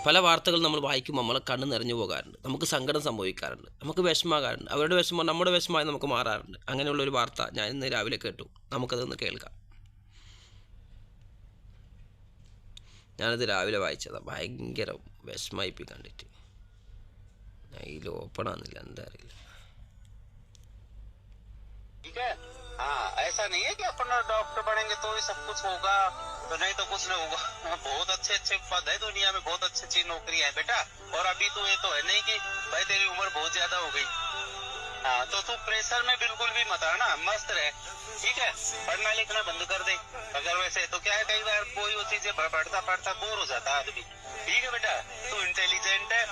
പല വാർത്തകൾ നമ്മൾ വായിക്കുമ്പോൾ നമ്മളെ കണ്ണ് നിറഞ്ഞു പോകാറുണ്ട്, നമുക്ക് സങ്കടം സംഭവിക്കാറുണ്ട്, നമുക്ക് വിഷമാകാറുണ്ട്. അവരുടെ വിഷമം നമ്മുടെ വിഷമമായി നമുക്ക് മാറാറുണ്ട്. അങ്ങനെയുള്ളൊരു വാർത്ത ഞാൻ ഇന്ന് രാവിലെ കേട്ടു. നമുക്കതൊന്ന് കേൾക്കാം. ഞാനത് രാവിലെ വായിച്ചതാണ്. ഭയങ്കര വിഷമായിപ്പോയി കണ്ടിട്ട്. ഞാൻ ഇതിൽ ഓപ്പൺ ആകുന്നില്ല, എന്താ അറിയില്ല. हाँ, ऐसा नहीं है कि अपन डॉक्टर बनेंगे तो ही सब कुछ होगा, तो नहीं तो कुछ नहीं होगा। बहुत अच्छे अच्छे पद है दुनिया में, बहुत अच्छी अच्छी नौकरियां है बेटा। और अभी तो ये तो है नहीं कि भाई तेरी उम्र बहुत ज्यादा हो गई। हाँ, तो तू प्रेशर में बिल्कुल भी मत आना, मस्त रहे, ठीक है। पढ़ना लिखना बंद कर दे। अगर वैसे तो क्या है, कई बार कोई वो चीजें पढ़ता पढ़ता बोर हो जाता है आदमी। ठीक है बेटा, तू इंटेलिजेंट है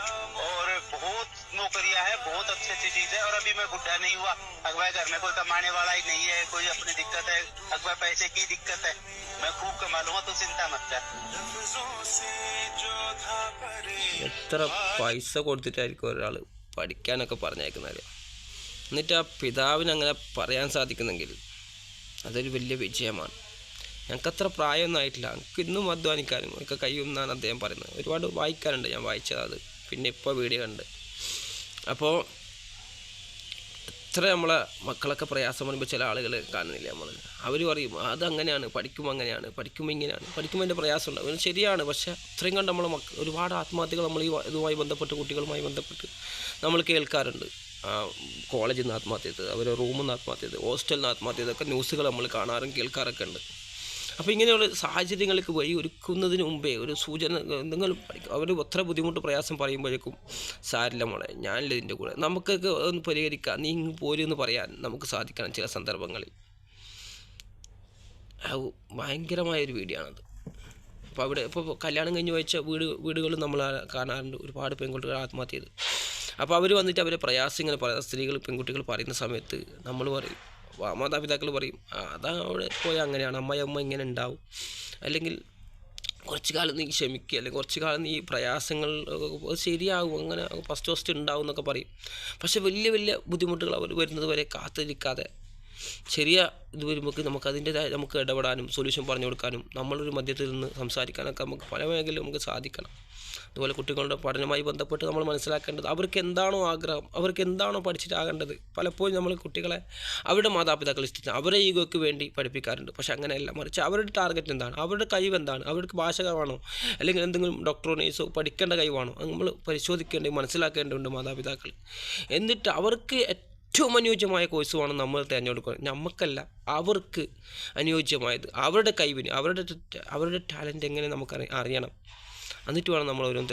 और बहुत नौकरियां है, बहुत अच्छी अच्छी चीज है। और अभी मैं बुढ़ा नहीं हुआ, अगवा घर में कोई कमाने वाला ही नहीं है, कोई अपनी दिक्कत है, अगवा पैसे की दिक्कत है, मैं खूब कमा लूंगा, तू चिंता मत कर। എത്ര പൈസ കൊടുത്തിട്ടായിരിക്കും ഒരാൾ പഠിക്കാനൊക്കെ പറഞ്ഞേക്കുന്നത്. എന്നിട്ട് ആ പിതാവിന് അങ്ങനെ പറയാൻ സാധിക്കുന്നെങ്കിൽ അതൊരു വലിയ വിജയമാണ്. ഞങ്ങൾക്കത്ര പ്രായമൊന്നും ആയിട്ടില്ല, ഞങ്ങൾക്ക് ഇന്നും അധ്വാനിക്കാനും ഒക്കെ കഴിയുമെന്നാണ് അദ്ദേഹം പറയുന്നത്. ഒരുപാട് വായിക്കാറുണ്ട്, ഞാൻ വായിച്ചത് അത്, പിന്നെ ഇപ്പോൾ വീഡിയോ കണ്ട്. അപ്പോൾ എത്ര നമ്മളെ മക്കളൊക്കെ പ്രയാസം പറയുമ്പോൾ ചില ആളുകൾ കാണുന്നില്ല. അവർ പറയും അതങ്ങനെയാണ്, പഠിക്കുമ്പോൾ അങ്ങനെയാണ്, പഠിക്കുമ്പോൾ ഇങ്ങനെയാണ്, പഠിക്കുമ്പോൾ അതിൻ്റെ പ്രയാസം ഉണ്ടാവും. അത് ശരിയാണ്. പക്ഷേ അത്രയും കണ്ട് നമ്മളെ ഒരുപാട് ആത്മഹത്യകൾ നമ്മൾ ഈ ഇതുമായി ബന്ധപ്പെട്ട്, കുട്ടികളുമായി ബന്ധപ്പെട്ട് നമ്മൾ കേൾക്കാറുണ്ട്. കോളേജിൽ നിന്ന് ആത്മഹത്യ ചെയ്ത്, അവർ റൂമിൽ നിന്ന് ആത്മഹത്യ ചെയ്ത്, ഹോസ്റ്റലിൽ നിന്ന് ആത്മഹത്യ ചെയ്തൊക്കെ ന്യൂസുകൾ നമ്മൾ കാണാറും കേൾക്കാറൊക്കെ ഉണ്ട്. അപ്പോൾ ഇങ്ങനെയുള്ള സാഹചര്യങ്ങൾക്ക് വഴി ഒരുക്കുന്നതിന് മുമ്പേ ഒരു സൂചന എന്തെങ്കിലും പഠിക്കും. അവർ എത്ര ബുദ്ധിമുട്ട് പ്രയാസം പറയുമ്പോഴേക്കും സാരില്ല മോളെ, ഞാനില്ല ഇതിൻ്റെ കൂടെ, നമുക്കൊക്കെ ഒന്ന് പരിഹരിക്കാം, നീ ഇങ്ങ് പോരെന്ന് പറയാൻ നമുക്ക് സാധിക്കണം ചില സന്ദർഭങ്ങളിൽ. ഭയങ്കരമായൊരു വീഡിയോ ആണത്. അപ്പോൾ അവിടെ ഇപ്പോൾ കല്യാണം കഴിഞ്ഞ് വെച്ച വീടുകളും നമ്മൾ കാണാറുണ്ട്, ഒരുപാട് പെൺകുട്ടികൾ ആത്മഹത്യ ചെയ്ത്. അപ്പോൾ അവർ വന്നിട്ട് അവരെ പ്രയാസം ഇങ്ങനെ പറയാം, സ്ത്രീകൾ പെൺകുട്ടികൾ പറയുന്ന സമയത്ത് നമ്മൾ പറയും, മാതാപിതാക്കൾ പറയും അതാ അവിടെ പോയാൽ അങ്ങനെയാണ്, അമ്മ ഇങ്ങനെ ഉണ്ടാവും, അല്ലെങ്കിൽ കുറച്ച് കാലം നീ ക്ഷമിക്കുക, അല്ലെങ്കിൽ കുറച്ച് കാലം നീ പ്രയാസങ്ങൾ ശരിയാകും, അങ്ങനെ ഫസ്റ്റ് ഉണ്ടാവും എന്നൊക്കെ പറയും. പക്ഷേ വലിയ വലിയ ബുദ്ധിമുട്ടുകൾ അവർ വരുന്നത് വരെ കാത്തിരിക്കാതെ ചെറിയ ഇത് വരുമ്പോൾ നമുക്ക് ഇടപെടാനും സൊല്യൂഷൻ പറഞ്ഞു കൊടുക്കാനും നമ്മളൊരു മധ്യത്തിൽ നിന്ന് സംസാരിക്കാനൊക്കെ നമുക്ക് പല മേഖലയിലും നമുക്ക് സാധിക്കണം. അതുപോലെ കുട്ടികളുടെ പഠനവുമായി ബന്ധപ്പെട്ട് നമ്മൾ മനസ്സിലാക്കേണ്ടത് അവർക്ക് എന്താണോ ആഗ്രഹം, അവർക്ക് എന്താണോ പഠിച്ചിട്ടാകേണ്ടത്. പലപ്പോഴും നമ്മൾ കുട്ടികളെ അവരുടെ മാതാപിതാക്കൾ ഇഷ്ടത്തിന് അവരുടെ ഈഗോയ്ക്ക് വേണ്ടി പഠിപ്പിക്കാറുണ്ട്. പക്ഷെ അങ്ങനെയല്ല, മറിച്ച് അവരുടെ ടാർഗറ്റ് എന്താണ്, അവരുടെ കഴിവ് എന്താണ്, അവർക്ക് ഭാഷ കഴിവാണോ, അല്ലെങ്കിൽ എന്തെങ്കിലും ഡോക്ടറോ നേഴ്സോ പഠിക്കേണ്ട കഴിവാണോ, നമ്മൾ പരിശോധിക്കേണ്ടത് മനസ്സിലാക്കേണ്ടതുണ്ട് മാതാപിതാക്കൾ. എന്നിട്ട് അവർക്ക് ഏറ്റവും അനുയോജ്യമായ കോഴ്സുമാണ് നമ്മൾ തിരഞ്ഞെടുക്കുക. നമുക്കല്ല, അവർക്ക് അനുയോജ്യമായത്, അവരുടെ കഴിവിന്, അവരുടെ ടാലൻറ്റ് എങ്ങനെ നമുക്ക് അറിയണം. എന്നിട്ട് വേണം നമ്മൾ ഓരോന്ന്